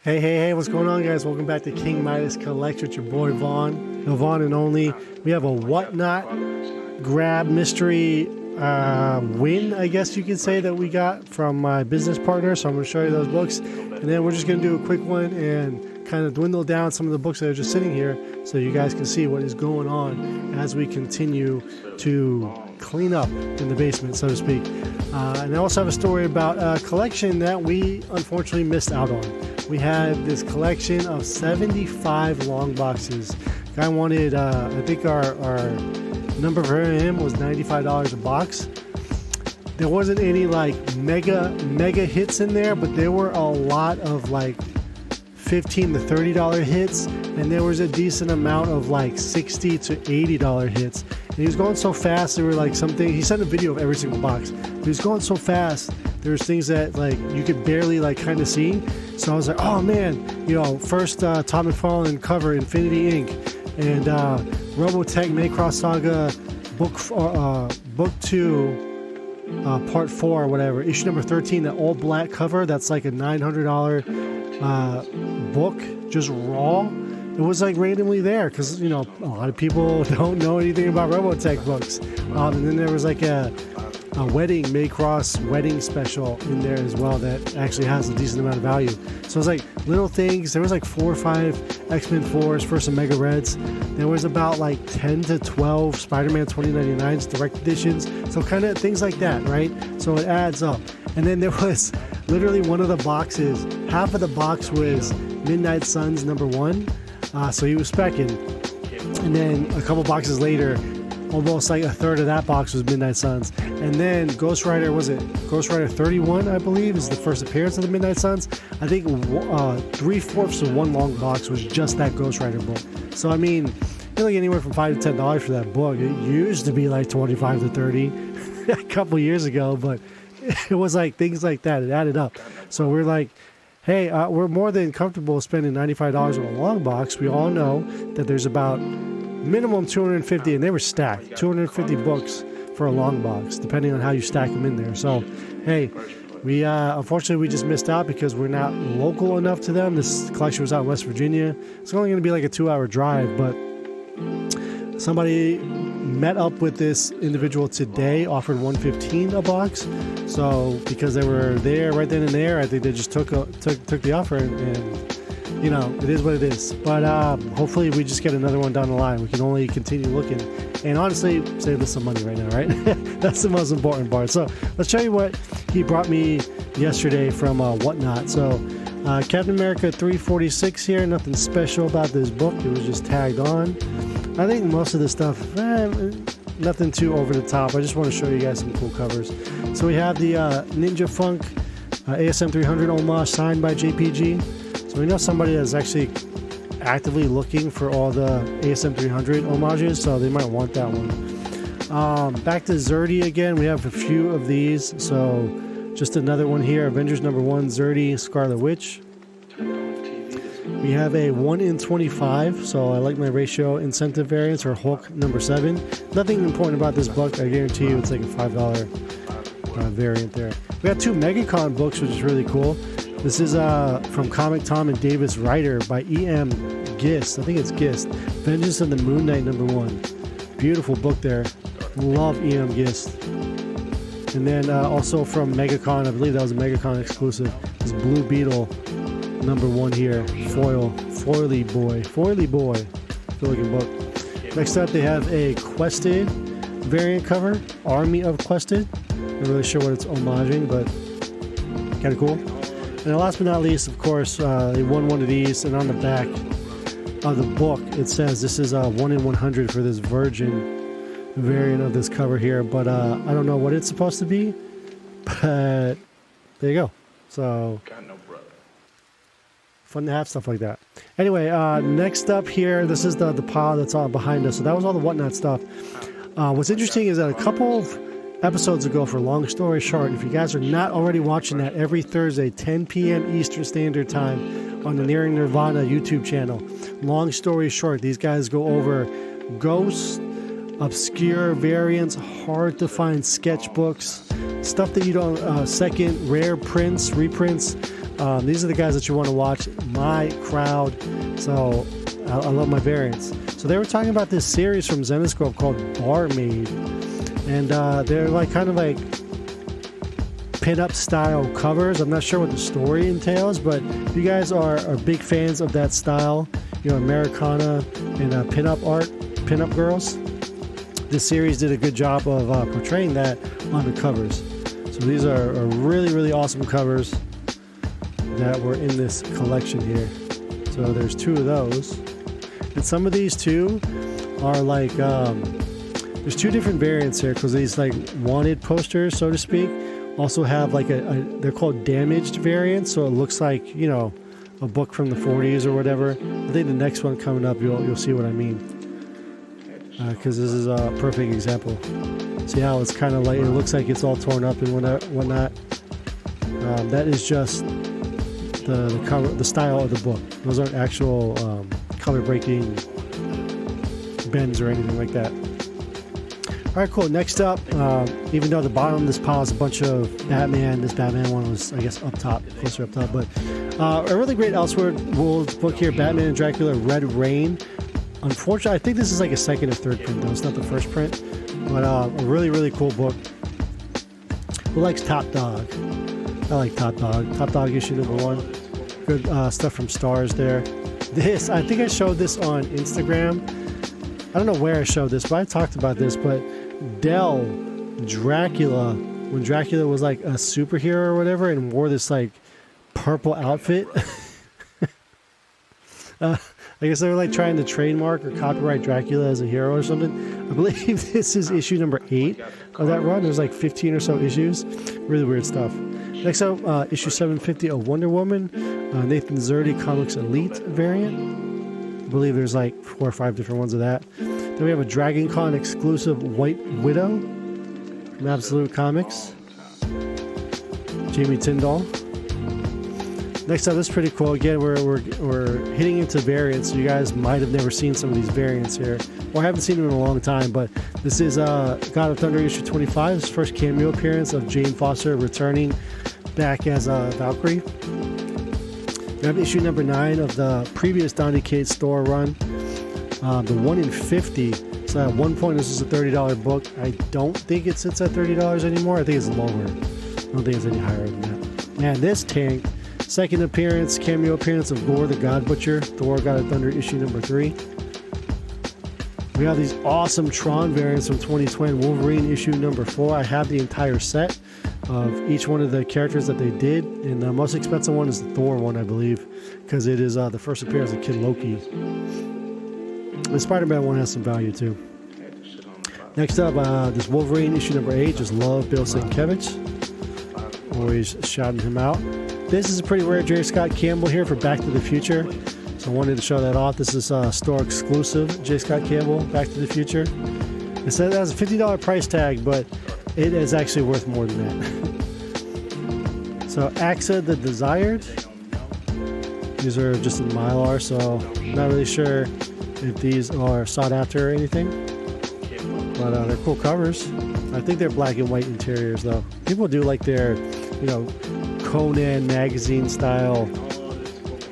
Hey, what's going on, guys? Welcome back to King Midas Collects with your boy Vaughn, the Vaughn and Only. We have a Whatnot grab mystery win, I guess you could say, that we got from my business partner. So I'm going to show you those books, and then we're just going to do a quick one and kind of dwindle down some of the books that are just sitting here so you guys can see what is going on as we continue to clean up in the basement, so to speak. And I also have a story about a collection that we unfortunately missed out on. We had this collection of 75 long boxes. Guy wanted, I think our number for him was $95 a box. There wasn't any like mega hits in there, but there were a lot of like $15 to $30 hits, and there was a decent amount of like $60 to $80 hits. And he was going so fast, there were like something, he sent a video of every single box. He was going so fast, there was things that like you could barely like kind of see. So I was like, oh man, you know, first Todd McFarlane cover, Infinity Inc. and Robotech Macross Saga book 2, part 4 or whatever, issue number 13, that all black cover, that's like a $900 book, just raw. It was like randomly there because, you know, a lot of people don't know anything about Robotech books. And then there was like a wedding, Macross wedding special in there as well that actually has a decent amount of value. So it was like little things. There was like 4 or 5 X-Men 4s for some Mega Reds. There was about like 10 to 12 Spider-Man 2099s direct editions. So kind of things like that, right? So it adds up. And then there was literally one of the boxes, half of the box was Midnight Suns number 1. So he was specking. And then a couple boxes later, almost like a third of that box was Midnight Suns. And then Ghost Rider, was it Ghost Rider 31, I believe, is the first appearance of the Midnight Suns. I think 3/4 of one long box was just that Ghost Rider book. So, I mean, you're like anywhere from $5 to $10 for that book. It used to be like $25 to $30 a couple years ago, but it was like things like that. It added up. So we're like, hey, we're more than comfortable spending $95 on a long box. We all know that there's about minimum 250, and they were stacked, 250 books for a long box, depending on how you stack them in there. So, hey, we unfortunately we just missed out because we're not local enough to them. This collection was out in West Virginia. It's only going to be like a 2-hour drive, but somebody met up with this individual today, offered $115 a box. So because they were there right then and there, I think they just took the offer, and you know, it is what it is. But hopefully we just get another one down the line. We can only continue looking and honestly save us some money right now, right? That's the most important part. So let's show you what he brought me yesterday from Whatnot. So Captain America 346 here. Nothing special about this book. It was just tagged on. I think most of the stuff, nothing too over the top. I just want to show you guys some cool covers. So we have the Ninja Funk ASM 300 homage signed by JPG. So we know somebody that's actually actively looking for all the ASM 300 homages, so they might want that one. Back to Zerdy again. We have a few of these. So just another one here. Avengers number 1, Zerdy, Scarlet Witch. We have a 1 in 25, so I like my ratio incentive variants, or Hulk number 7. Nothing important about this book. I guarantee you it's like a $5 variant there. We got 2 MegaCon books, which is really cool. This is from Comic Tom and Davis Writer by E.M. Gist. I think it's Gist. Vengeance of the Moon Knight number 1. Beautiful book there. Love E.M. Gist. And then also from MegaCon, I believe that was a MegaCon exclusive, this Blue Beetle number 1 here. Foily boy. Good looking book. Next up, they have a Quested variant cover. Army of Quested. Not really sure what it's homaging, but kind of cool. And last but not least, of course, they won one of these, and on the back of the book, it says this is a 1 in 100 for this Virgin variant of this cover here. But I don't know what it's supposed to be, but there you go. So fun to have stuff like that. Anyway, next up here, this is the pile that's all behind us. So that was all the Whatnot stuff. What's interesting is that a couple of episodes ago, for Long Story Short, if you guys are not already watching that, every Thursday 10 p.m. Eastern Standard Time on the Nearing Nirvana YouTube channel, Long Story Short, these guys go over ghosts, obscure variants, hard to find sketchbooks, stuff that you don't, second rare prints, reprints, These are the guys that you want to watch. My crowd. So I love my variants. So they were talking about this series from Zenescope called Barmaid, and they're like kind of like pin-up style covers. I'm not sure what the story entails, but if you guys are big fans of that style, you know, Americana and pin-up art, pin-up girls, this series did a good job of portraying that on the covers. So these are really, really awesome covers that were in this collection here. So there's 2 of those. And some of these too are like, there's 2 different variants here, because these like wanted posters, so to speak, also have like they're called damaged variants. So it looks like, you know, a book from the 40s or whatever. I think the next one coming up, you'll see what I mean. Because this is a perfect example. See how it's kind of like, it looks like it's all torn up and whatnot. That is just the cover, the style of the book. Those aren't actual color breaking bends or anything like that. All right, cool. Next up, even though the bottom of this pile is a bunch of Batman, this Batman one was, I guess, up top, closer up top. But a really great Elseworlds book here, Batman and Dracula, Red Rain. Unfortunately, I think this is like a second or third print, though. It's not the first print. But a really, really cool book. Who likes Top Dog? I like Top Dog. Top Dog issue number 1. Good stuff from Stars there. This, I think I showed this on Instagram. I don't know where I showed this, but I talked about this. But Del Dracula, when Dracula was like a superhero or whatever and wore this like purple outfit. I guess they were like trying to trademark or copyright Dracula as a hero or something. I believe this is issue number 8 of that run. There's like 15 or so issues. Really weird stuff. Next up, issue 750 of Wonder Woman, Nathan Zerdy Comics Elite variant. I believe there's like 4 or 5 different ones of that. Then we have a Dragon Con exclusive White Widow from Absolute Comics. Jamie Tyndall. Next up, this is pretty cool. Again, we're hitting into variants. You guys might have never seen some of these variants here, or haven't seen them in a long time. But this is God of Thunder issue 25. His first cameo appearance of Jane Foster returning back as Valkyrie. We have issue number 9 of the previous Donny Cates store run, the 1 in 50. So at one point, this is a $30 book. I don't think it sits at $30 anymore. I think it's lower. I don't think it's any higher than that. Man, this tank. Second appearance, cameo appearance of Gore the God Butcher, Thor God of Thunder issue number 3. We have these awesome Tron variants from 2020, Wolverine issue number 4. I have the entire set of each one of the characters that they did, and the most expensive one is the Thor one, I believe, because it is the first appearance of Kid Loki. The Spider-Man one has some value too. Next up, this Wolverine issue number 8. Just love Bill Sienkiewicz. Always shouting him out. This is a pretty rare J. Scott Campbell here for Back to the Future. So I wanted to show that off. This is store exclusive J. Scott Campbell, Back to the Future. It says it has a $50 price tag, but it is actually worth more than that. So Axa the Desired. These are just in Mylar, so I'm not really sure if these are sought after or anything. But they're cool covers. I think they're black and white interiors, though. People do like their, you know, Conan magazine style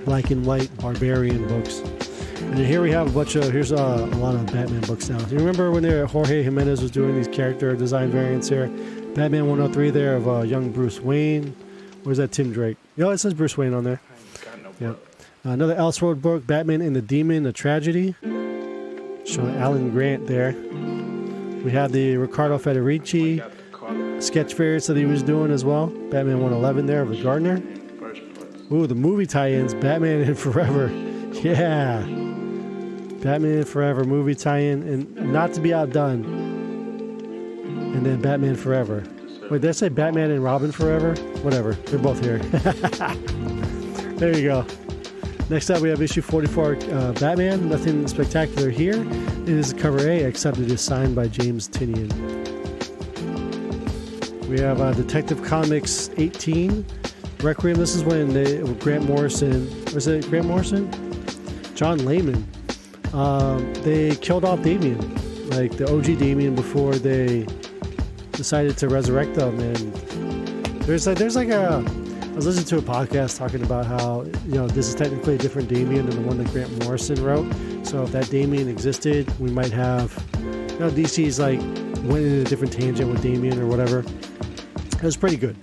black and white barbarian books. And here we have here's a lot of Batman books now. You remember when Jorge Jimenez was doing these character design variants here? Batman 103 there of young Bruce Wayne. Where's that Tim Drake? Oh, it says Bruce Wayne on there. Yeah. Another Elseworld book, Batman and the Demon, A Tragedy. Showing Alan Grant there. We have the Riccardo Federici sketch variants that he was doing as well. Batman 111 there of the Gardner. Ooh, the movie tie-ins, Batman and Forever. Yeah. Batman and Forever movie tie-in, and not to be outdone. And then Batman Forever. Wait, did I say Batman and Robin Forever? Whatever, they're both here. There you go. Next up, we have issue 44, Batman. Nothing spectacular here. It is cover A, except it is signed by James Tynion. We have Detective Comics 18, Requiem. This is when Grant Morrison, was it Grant Morrison? John Layman. They killed off Damian, like the OG Damian, before they decided to resurrect them. And there's like a was listening to a podcast talking about how, you know, this is technically a different Damian than the one that Grant Morrison wrote. So if that Damian existed, we might have, you know, DC's like went in a different tangent with Damian or whatever. It was pretty good.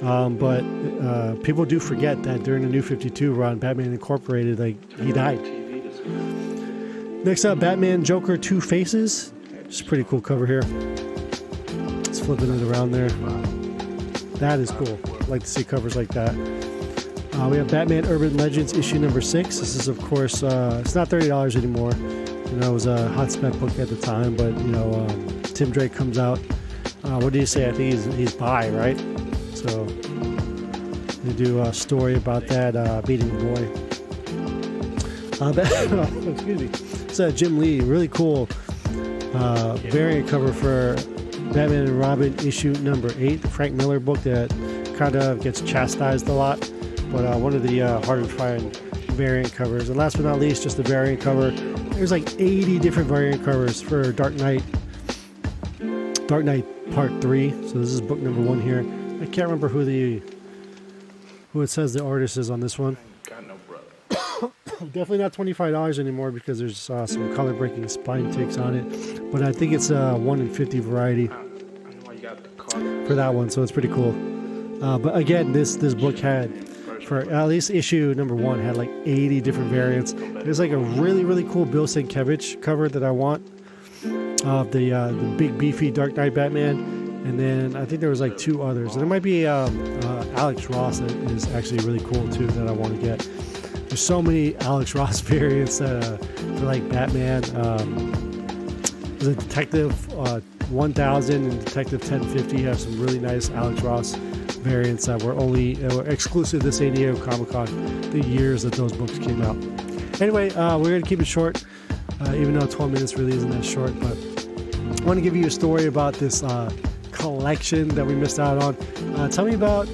But people do forget that during the New 52 run, Batman Incorporated, like, he died. Next up, Batman Joker Two Faces. It's a pretty cool cover here. It's flipping it around there. That is cool. I like to see covers like that. We have Batman Urban Legends issue number 6. This is, of course, it's not $30 anymore. You know, it was a hot spec book at the time, but, you know, Tim Drake comes out. What do you say? I think he's bi, right? So they do a story about that beating the boy. Excuse me. It's Jim Lee, really cool variant cover for Batman and Robin issue number 8, the Frank Miller book that kind of gets chastised a lot, but one of the harder to find variant covers. And last but not least, just the variant cover. There's like 80 different variant covers for Dark Knight Part 3. So this is book number 1 here. I can't remember who it says the artist is on this one. Got no brother. Definitely not $25 anymore because there's some color breaking spine takes on it. But I think it's a 1 in 50 variety for that one, so it's pretty cool. But again, this book had, for at least issue number 1, had like 80 different variants. There's like a really cool Bill Sienkiewicz cover that I want of the big beefy Dark Knight Batman. And then I think there was like 2 others. And there might be Alex Ross that is actually really cool too that I want to get. There's so many Alex Ross variants for like Batman. There's a Detective 1000 and Detective 1050 have some really nice Alex Ross variants that were exclusive to San Diego Comic-Con the years that those books came out. Anyway, we're going to keep it short, even though 12 minutes really isn't that short. But I want to give you a story about this collection that we missed out on. Tell me about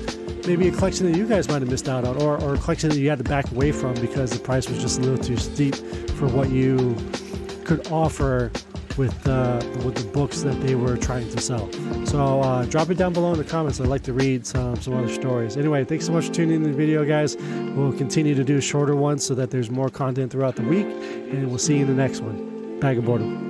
maybe a collection that you guys might have missed out on, or a collection that you had to back away from because the price was just a little too steep for what you could offer with the books that they were trying to sell. So drop it down below in the comments. I'd like to read some other stories. Anyway, thanks so much for tuning in to the video, guys. We'll continue to do shorter ones so that there's more content throughout the week, and we'll see you in the next one. Bag of boredom.